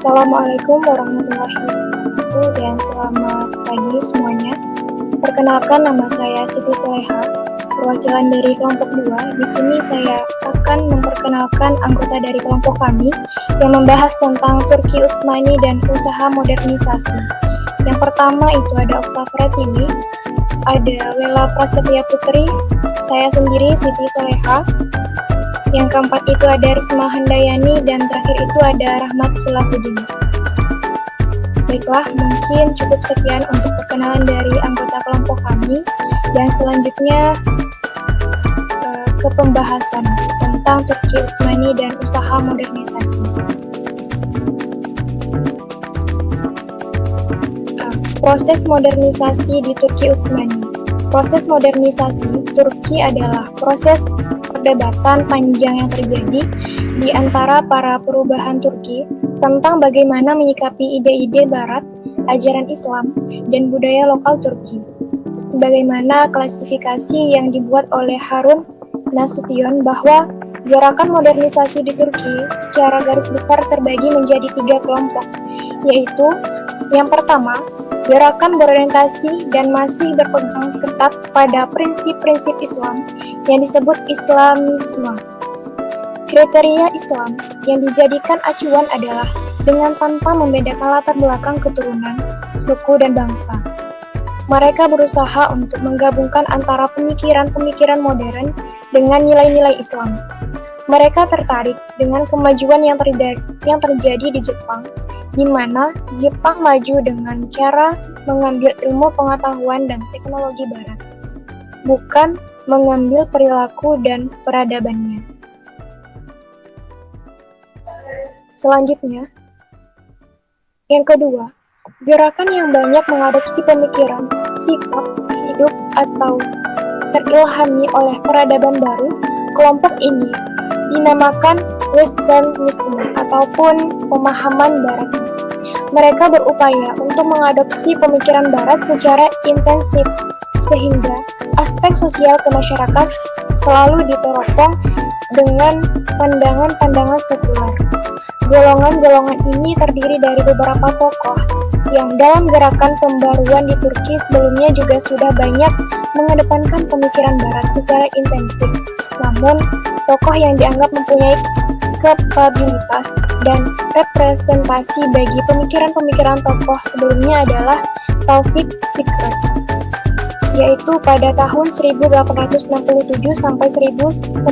Assalamualaikum warahmatullahi wabarakatuh dan selamat pagi semuanya. Perkenalkan, nama saya Siti Soleha, perwakilan dari kelompok 2. Di sini saya akan memperkenalkan anggota dari kelompok kami yang membahas tentang Turki Utsmani dan usaha modernisasi. Yang pertama itu ada Okta Pratiwi, ada Wela Prasetya Putri, saya sendiri Siti Soleha. Yang keempat itu ada Risma Handayani, dan terakhir itu ada Rahmat Sulahuddin. Baiklah, mungkin cukup sekian untuk perkenalan dari anggota kelompok kami. Dan selanjutnya ke pembahasan tentang Turki Utsmani dan usaha modernisasi. Proses modernisasi di Turki Utsmani. Proses modernisasi Turki adalah proses perdebatan panjang yang terjadi di antara para perubahan Turki tentang bagaimana menyikapi ide-ide Barat, ajaran Islam, dan budaya lokal Turki. Sebagaimana klasifikasi yang dibuat oleh Harun Nasution bahwa gerakan modernisasi di Turki secara garis besar terbagi menjadi 3 kelompok, yaitu yang pertama, gerakan berorientasi dan masih berpegang ketat pada prinsip-prinsip Islam yang disebut Islamisme. Kriteria Islam yang dijadikan acuan adalah dengan tanpa membedakan latar belakang keturunan, suku, dan bangsa. Mereka berusaha untuk menggabungkan antara pemikiran-pemikiran modern dengan nilai-nilai Islam. Mereka tertarik dengan kemajuan yang terjadi di Jepang, di mana Jepang maju dengan cara mengambil ilmu pengetahuan dan teknologi Barat, bukan mengambil perilaku dan peradabannya. Selanjutnya, yang kedua, gerakan yang banyak mengadopsi pemikiran, sikap, hidup, atau terilhami oleh peradaban baru. Kelompok ini dinamakan Westernisme ataupun pemahaman Barat. Mereka berupaya untuk mengadopsi pemikiran Barat secara intensif, sehingga aspek sosial kemasyarakatan selalu diteropong dengan pandangan-pandangan sekuler. Golongan-golongan ini terdiri dari beberapa tokoh yang dalam gerakan pembaruan di Turki sebelumnya juga sudah banyak mengedepankan pemikiran Barat secara intensif. Namun, tokoh yang dianggap mempunyai kapabilitas dan representasi bagi pemikiran-pemikiran tokoh sebelumnya adalah Taufik Fikret, yaitu pada tahun 1867 sampai 1951.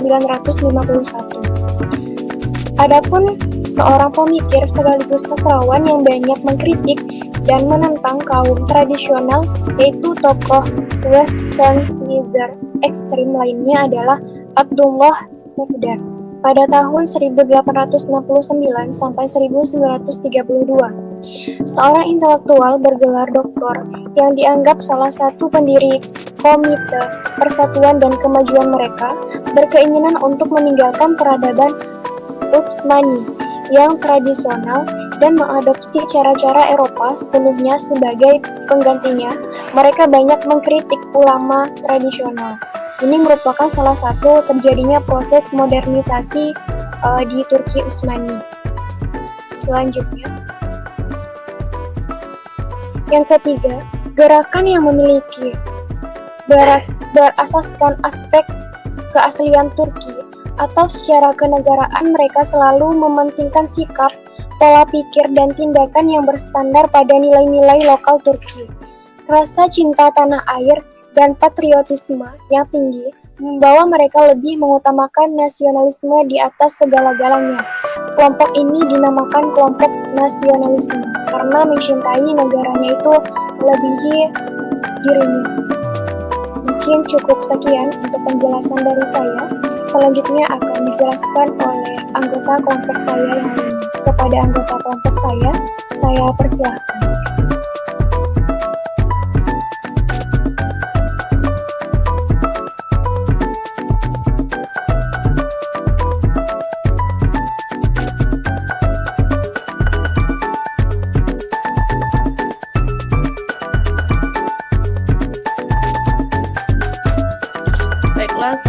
Adapun seorang pemikir sekaligus sastrawan yang banyak mengkritik dan menentang kaum tradisional, yaitu tokoh Westernisme ekstrim lainnya adalah Abdullah Safdar pada tahun 1869 sampai 1932. Seorang intelektual bergelar doktor yang dianggap salah satu pendiri Komite Persatuan dan Kemajuan mereka, berkeinginan untuk meninggalkan peradaban Utsmani yang tradisional dan mengadopsi cara-cara Eropa sebelumnya sebagai penggantinya. Mereka banyak mengkritik ulama tradisional. Ini merupakan salah satu terjadinya proses modernisasi di Turki Utsmani. Selanjutnya, yang ketiga, gerakan yang memiliki berasaskan aspek keaslian Turki atau secara kenegaraan. Mereka selalu mementingkan sikap, pola pikir, dan tindakan yang berstandar pada nilai-nilai lokal Turki. Rasa cinta tanah air dan patriotisme yang tinggi membawa mereka lebih mengutamakan nasionalisme di atas segala-galanya. Kelompok ini dinamakan kelompok nasionalisme karena mencintai negaranya itu melebihi dirinya. Mungkin cukup sekian untuk penjelasan dari saya. Selanjutnya akan dijelaskan oleh anggota kelompok saya yang lainnya. Kepada anggota kelompok saya persilahkan.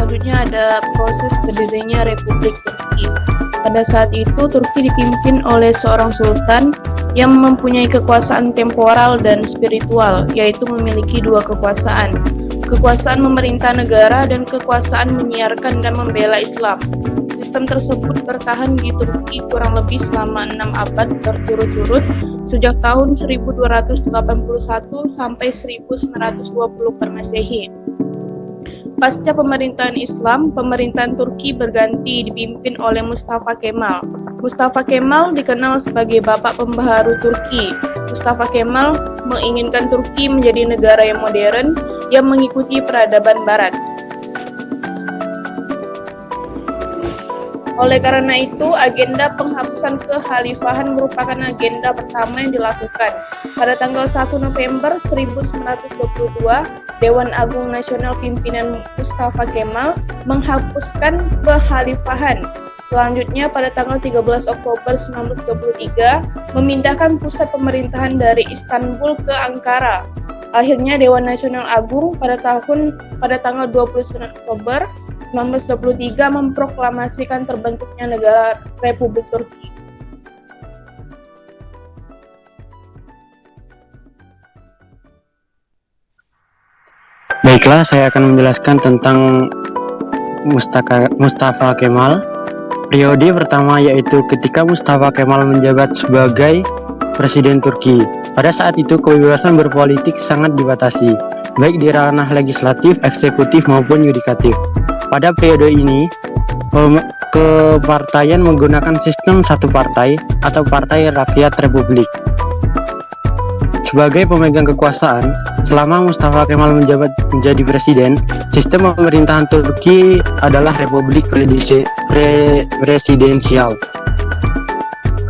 Selanjutnya ada proses berdirinya Republik Turki. Pada saat itu, Turki dipimpin oleh seorang sultan yang mempunyai kekuasaan temporal dan spiritual, yaitu memiliki dua kekuasaan. Kekuasaan memerintah negara dan kekuasaan menyiarkan dan membela Islam. Sistem tersebut bertahan di Turki kurang lebih selama 6 abad berturut-turut, sejak tahun 1281 sampai 1920 per Masehi. Pasca pemerintahan Islam, pemerintahan Turki berganti dipimpin oleh Mustafa Kemal. Mustafa Kemal dikenal sebagai bapak pembaharu Turki. Mustafa Kemal menginginkan Turki menjadi negara yang modern yang mengikuti peradaban Barat. Oleh karena itu, agenda penghapusan kekhalifahan merupakan agenda pertama yang dilakukan. Pada tanggal 1 November 1922, Dewan Agung Nasional pimpinan Mustafa Kemal menghapuskan kekhalifahan. Selanjutnya, pada tanggal 13 Oktober 1923, memindahkan pusat pemerintahan dari Istanbul ke Ankara. Akhirnya, Dewan Nasional Agung pada tanggal 29 Oktober 1923 memproklamasikan terbentuknya negara Republik Turki. Baiklah, saya akan menjelaskan tentang Mustafa Kemal. Periode pertama yaitu ketika Mustafa Kemal menjabat sebagai Presiden Turki. Pada saat itu kebebasan berpolitik sangat dibatasi, baik di ranah legislatif, eksekutif maupun yudikatif. Pada periode ini, kepartaian menggunakan sistem satu partai atau Partai Rakyat Republik. Sebagai pemegang kekuasaan, selama Mustafa Kemal menjabat menjadi presiden, sistem pemerintahan Turki adalah Republik Presidensial.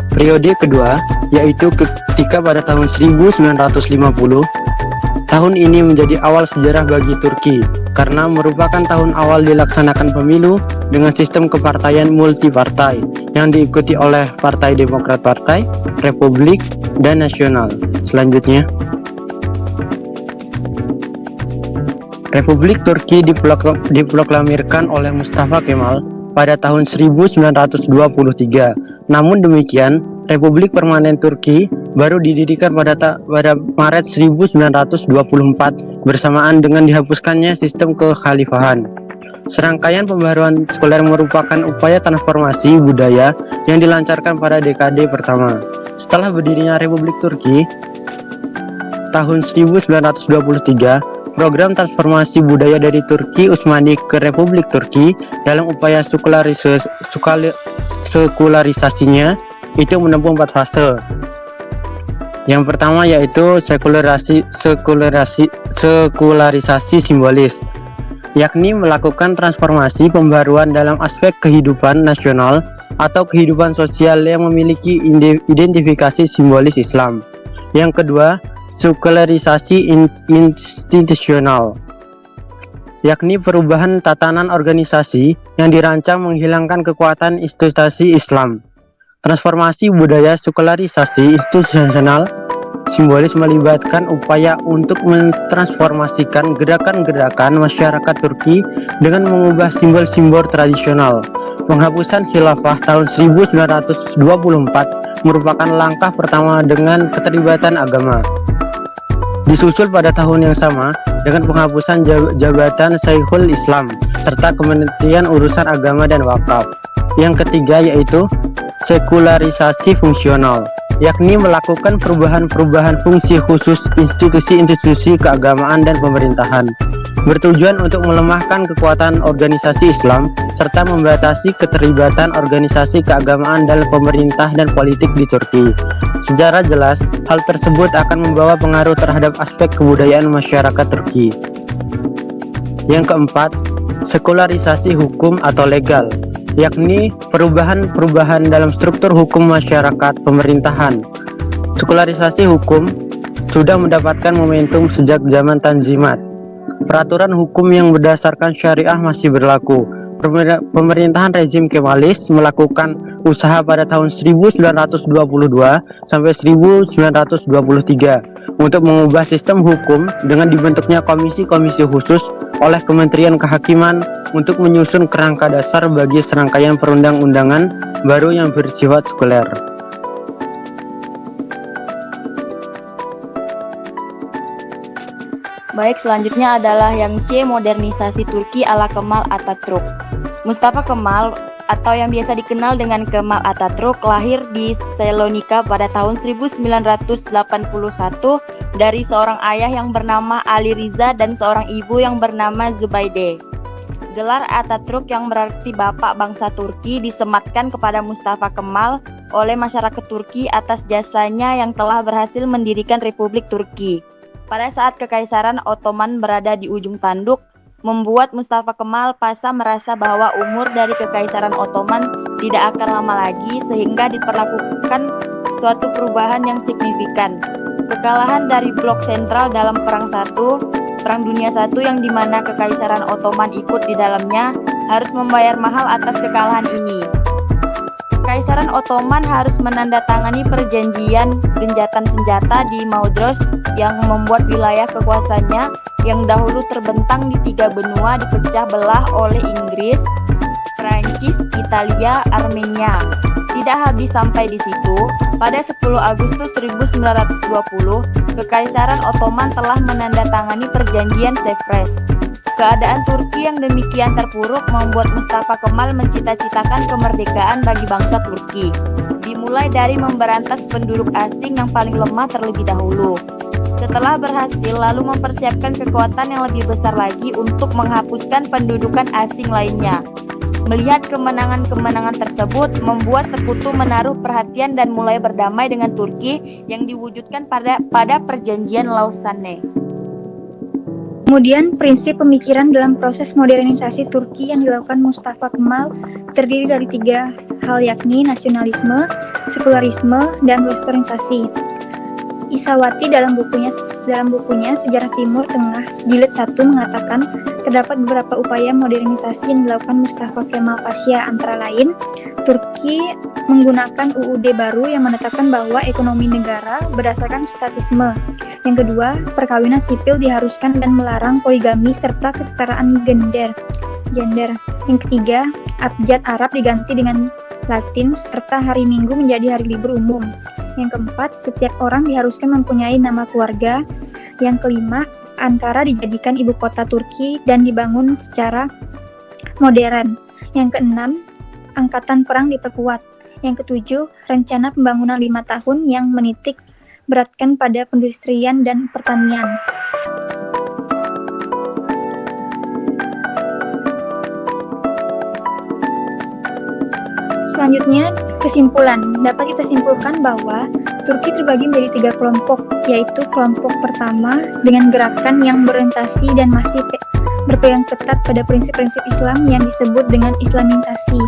Periode kedua, yaitu ketika pada tahun 1950, tahun ini menjadi awal sejarah bagi Turki karena merupakan tahun awal dilaksanakan pemilu dengan sistem kepartaian multipartai yang diikuti oleh Partai Demokrat Partai, Republik, dan Nasional. Selanjutnya, Republik Turki diproklamirkan oleh Mustafa Kemal pada tahun 1923. Namun demikian, Republik Permanen Turki baru didirikan pada Maret 1924 bersamaan dengan dihapuskannya sistem kekhalifahan. Serangkaian pembaharuan sekuler merupakan upaya transformasi budaya yang dilancarkan pada dekade pertama. Setelah berdirinya Republik Turki tahun 1923, program transformasi budaya dari Turki Utsmani ke Republik Turki dalam upaya sekularisasinya itu menempuh 4 fase. Yang pertama yaitu sekularisasi simbolis, yakni melakukan transformasi pembaruan dalam aspek kehidupan nasional atau kehidupan sosial yang memiliki identifikasi simbolis Islam. Yang kedua, sekularisasi institusional, yakni perubahan tatanan organisasi yang dirancang menghilangkan kekuatan institusi Islam. Transformasi budaya sekularisasi institusional simbolis melibatkan upaya untuk mentransformasikan gerakan-gerakan masyarakat Turki dengan mengubah simbol-simbol tradisional. Penghapusan khilafah tahun 1924 merupakan langkah pertama dengan keterlibatan agama. Disusul pada tahun yang sama dengan penghapusan jabatan Syekhul Islam serta Kementerian Urusan Agama dan Wakaf. Yang ketiga yaitu sekularisasi fungsional, yakni melakukan perubahan-perubahan fungsi khusus institusi-institusi keagamaan dan pemerintahan, bertujuan untuk melemahkan kekuatan organisasi Islam serta membatasi keterlibatan organisasi keagamaan dalam pemerintah dan politik di Turki. Secara jelas, hal tersebut akan membawa pengaruh terhadap aspek kebudayaan masyarakat Turki. Yang keempat, sekularisasi hukum atau legal, yakni perubahan-perubahan dalam struktur hukum masyarakat pemerintahan. Sekularisasi hukum sudah mendapatkan momentum sejak zaman Tanzimat. Peraturan hukum yang berdasarkan syariah masih berlaku, Pemerintahan rezim Kemalis melakukan usaha pada tahun 1922 sampai 1923 untuk mengubah sistem hukum dengan dibentuknya komisi-komisi khusus oleh Kementerian Kehakiman untuk menyusun kerangka dasar bagi serangkaian perundang-undangan baru yang bersifat sekuler. Baik, selanjutnya adalah yang C, modernisasi Turki ala Kemal Atatürk. Mustafa Kemal atau yang biasa dikenal dengan Kemal Atatürk lahir di Salonika pada tahun 1981 dari seorang ayah yang bernama Ali Riza dan seorang ibu yang bernama Zubayde. Gelar Atatürk yang berarti bapak bangsa Turki disematkan kepada Mustafa Kemal oleh masyarakat Turki atas jasanya yang telah berhasil mendirikan Republik Turki. Pada saat Kekaisaran Ottoman berada di ujung tanduk, membuat Mustafa Kemal Pasha merasa bahwa umur dari Kekaisaran Ottoman tidak akan lama lagi sehingga diperlakukan suatu perubahan yang signifikan. Kekalahan dari blok sentral dalam Perang Dunia I yang dimana Kekaisaran Ottoman ikut di dalamnya harus membayar mahal atas kekalahan ini. Kekaisaran Ottoman harus menandatangani perjanjian gencatan senjata di Mondros yang membuat wilayah kekuasaannya yang dahulu terbentang di 3 benua dipecah belah oleh Inggris, Prancis, Italia, Armenia. Tidak habis sampai di situ, pada 10 Agustus 1920, Kekaisaran Ottoman telah menandatangani perjanjian Sevres. Keadaan Turki yang demikian terpuruk membuat Mustafa Kemal mencita-citakan kemerdekaan bagi bangsa Turki. Dimulai dari memberantas penduduk asing yang paling lemah terlebih dahulu. Setelah berhasil, lalu mempersiapkan kekuatan yang lebih besar lagi untuk menghapuskan pendudukan asing lainnya. Melihat kemenangan-kemenangan tersebut, membuat sekutu menaruh perhatian dan mulai berdamai dengan Turki yang diwujudkan pada perjanjian Lausanne. Kemudian, prinsip pemikiran dalam proses modernisasi Turki yang dilakukan Mustafa Kemal terdiri dari 3 hal, yakni nasionalisme, sekularisme, dan westernisasi. Isawati dalam bukunya Sejarah Timur Tengah Jilid 1 mengatakan terdapat beberapa upaya modernisasi yang dilakukan Mustafa Kemal Pasha, antara lain Turki menggunakan UUD baru yang menetapkan bahwa ekonomi negara berdasarkan statisme. Yang kedua, perkawinan sipil diharuskan dan melarang poligami serta kesetaraan gender. Yang ketiga, abjad Arab diganti dengan Latin serta hari Minggu menjadi hari libur umum. Yang keempat, setiap orang diharuskan mempunyai nama keluarga. Yang kelima, Ankara dijadikan ibu kota Turki dan dibangun secara modern. Yang keenam, angkatan perang diperkuat. Yang ketujuh, rencana pembangunan 5 tahun yang menitik beratkan pada perindustrian dan pertanian. Selanjutnya, kesimpulan. Dapat kita simpulkan bahwa Turki terbagi menjadi 3 kelompok, yaitu kelompok pertama dengan gerakan yang berorientasi dan masih berpegang ketat pada prinsip-prinsip Islam yang disebut dengan Islamisasi.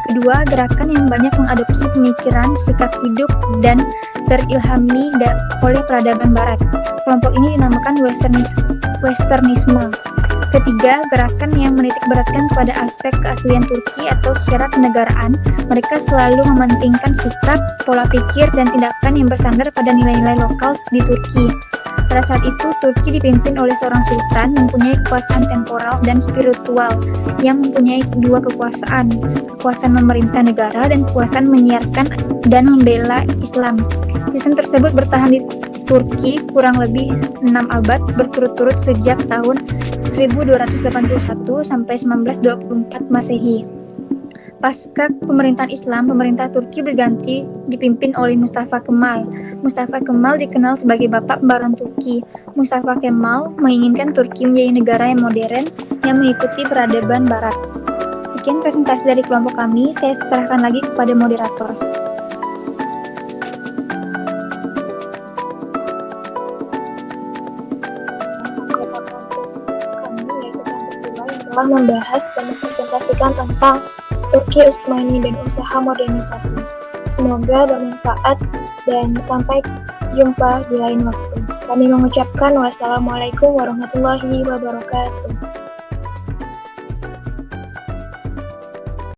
Kedua, gerakan yang banyak mengadopsi pemikiran, sikap hidup, dan terilhami oleh peradaban Barat. Kelompok ini dinamakan Westernisme. Ketiga, gerakan yang menitikberatkan pada aspek keaslian Turki atau secara kenegaraan. Mereka selalu mementingkan sikap, pola pikir, dan tindakan yang bersandar pada nilai-nilai lokal di Turki. Pada saat itu, Turki dipimpin oleh seorang sultan yang mempunyai kekuasaan temporal dan spiritual, yang mempunyai 2 kekuasaan, kekuasaan memerintah negara dan kekuasaan menyiarkan dan membela Islam. Sistem tersebut bertahan di Turki kurang lebih 6 abad berturut-turut sejak tahun 1281 sampai 1924 Masehi. Pasca pemerintahan Islam, pemerintah Turki berganti dipimpin oleh Mustafa Kemal. Mustafa Kemal dikenal sebagai bapak pembaruan Turki. Mustafa Kemal menginginkan Turki menjadi negara yang modern yang mengikuti peradaban Barat. Sekian presentasi dari kelompok kami, saya serahkan lagi kepada moderator. Telah membahas dan mempresentasikan tentang Turki Utsmani dan usaha modernisasi. Semoga bermanfaat dan sampai jumpa di lain waktu. Kami mengucapkan wassalamualaikum warahmatullahi wabarakatuh.